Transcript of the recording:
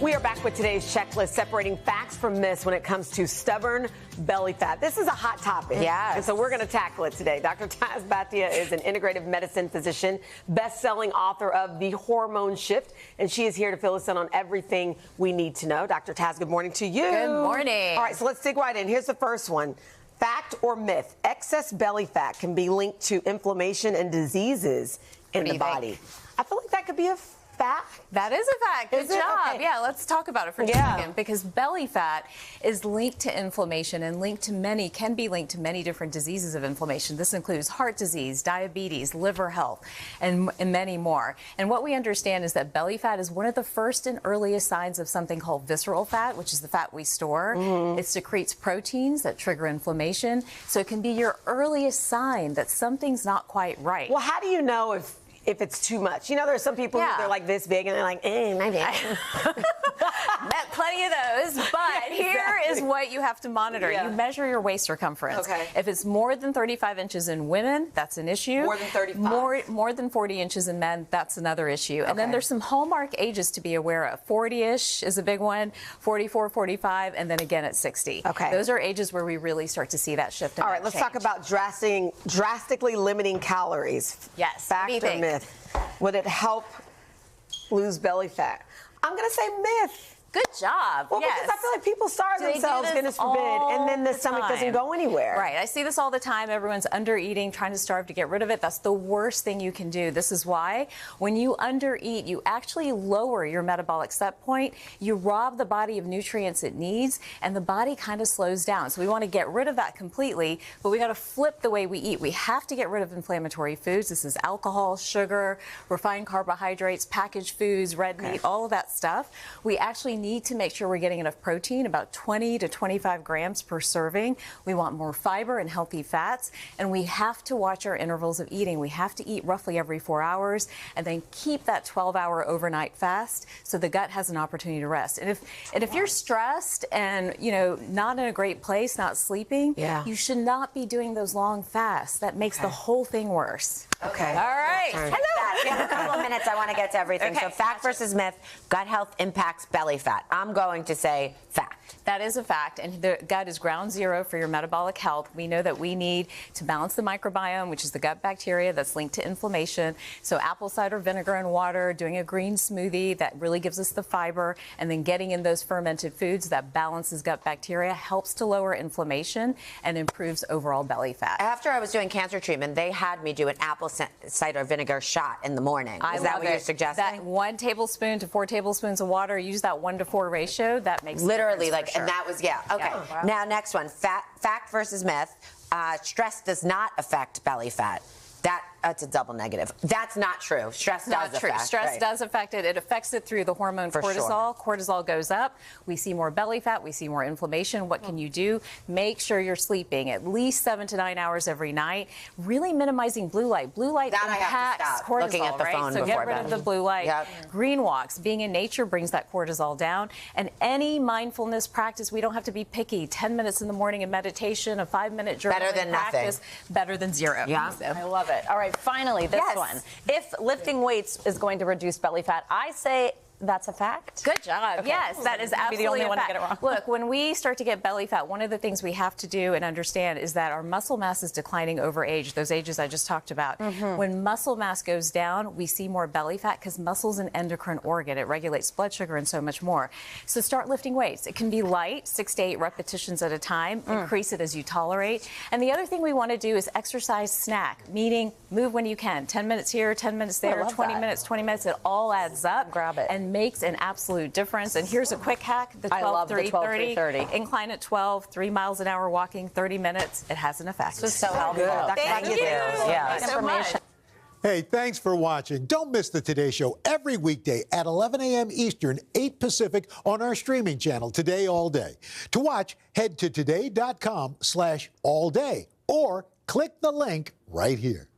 We are back with today's checklist, separating facts from myths when it comes to stubborn belly fat. This is a hot topic. Yes. And so we're going to tackle it today. Dr. Taz Bhatia is an integrative medicine physician, best-selling author of The Hormone Shift, and she is here to fill us in on everything we need to know. Dr. Taz, good morning to you. Good morning. All right, so let's dig right in. Here's the first one. Fact or myth? Excess belly fat can be linked to inflammation and diseases in the body. I feel like that could be a fact. That is a fact. Good job. Okay. Yeah, let's talk about it for just a second, because belly fat is linked to inflammation and can be linked to many different diseases of inflammation. This includes heart disease, diabetes, liver health, and many more. And what we understand is that belly fat is one of the first and earliest signs of something called visceral fat, which is the fat we store. It secretes proteins that trigger inflammation. So it can be your earliest sign that something's not quite right. Well, how do you know if it's too much? You know, there are some people who they're like this big and they're like, my bad. Met plenty of those, but here is what you have to monitor. You measure your waist circumference. Okay. If it's more than 35 inches in women, that's an issue. More than 35? More than 40 inches in men, that's another issue. And then there's some hallmark ages to be aware of. 40-ish is a big one, 44, 45, and then again at 60. Okay. Those are ages where we really start to see that shift. All right, let's talk about drastically limiting calories. Yes. Fact or myth? Would it help lose belly fat? I'm going to say myth. Good job. Well, because I feel like people starve themselves, goodness forbid, and then the stomach doesn't go anywhere. Right. I see this all the time. Everyone's under eating, trying to starve to get rid of it. That's the worst thing you can do. This is why when you under eat, you actually lower your metabolic set point. You rob the body of nutrients it needs, and the body kind of slows down. So we want to get rid of that completely, but we got to flip the way we eat. We have to get rid of inflammatory foods. This is alcohol, sugar, refined carbohydrates, packaged foods, red meat, all of that stuff. We actually need to make sure we're getting enough protein, about 20 to 25 grams per serving. We want more fiber and healthy fats, and we have to watch our intervals of eating. We have to eat roughly every 4 hours and then keep that 12-hour overnight fast so the gut has an opportunity to rest. And if you're stressed and, you know, not in a great place, not sleeping, you should not be doing those long fasts. That makes the whole thing worse. Okay. All right. Hello. We have a couple of minutes. I want to get to everything. So fact versus myth, gut health impacts belly fat. I'm going to say fact. That is a fact, and the gut is ground zero for your metabolic health. We know that we need to balance the microbiome, which is the gut bacteria that's linked to inflammation. So apple cider vinegar and water, doing a green smoothie that really gives us the fiber, and then getting in those fermented foods that balances gut bacteria helps to lower inflammation and improves overall belly fat. After I was doing cancer treatment, they had me do an apple cider vinegar shot in the morning. Is that what you're suggesting? That 1 tablespoon to 4 tablespoons of water, use that 1 to 4 ratio. That makes literally like, and that was, okay. Wow. Now, next one, fact versus myth. Stress does not affect belly fat. That's a double negative. That's not true. Stress does affect. Stress does affect it. It affects it through the hormone cortisol. Cortisol goes up. We see more belly fat. We see more inflammation. What can you do? Make sure you're sleeping at least 7 to 9 hours every night. Really minimizing blue light. Blue light impacts cortisol, looking at the phone so get rid of the blue light. Green walks. Being in nature brings that cortisol down. And any mindfulness practice, we don't have to be picky. 10 minutes in the morning of meditation, a 5-minute journaling better than practice, better than zero. Yeah, so. I love it. All right. Finally, this one. If lifting weights is going to reduce belly fat, I say that's a fact. Good job. Okay. Yes, that is absolutely the only one fact. to get it wrong. Look, when we start to get belly fat, one of the things we have to do and understand is that our muscle mass is declining over age, those ages I just talked about. When muscle mass goes down, we see more belly fat because muscle's an endocrine organ. It regulates blood sugar and so much more. So start lifting weights. It can be light, 6 to 8 repetitions at a time. Increase it as you tolerate. And the other thing we want to do is exercise snack, meaning move when you can. 10 minutes here, 10 minutes there, 20 minutes, 20 minutes. It all adds up. Grab it. And makes an absolute difference. And here's a quick hack, the 12-3-30. Incline at 12, 3 miles an hour walking, 30 minutes. It has an effect. This is so helpful. Thank you. Yeah. So much. Hey, thanks for watching. Don't miss the Today Show every weekday at 11 a.m. Eastern, 8 Pacific on our streaming channel, Today All Day. To watch, head to today.com/allday or click the link right here.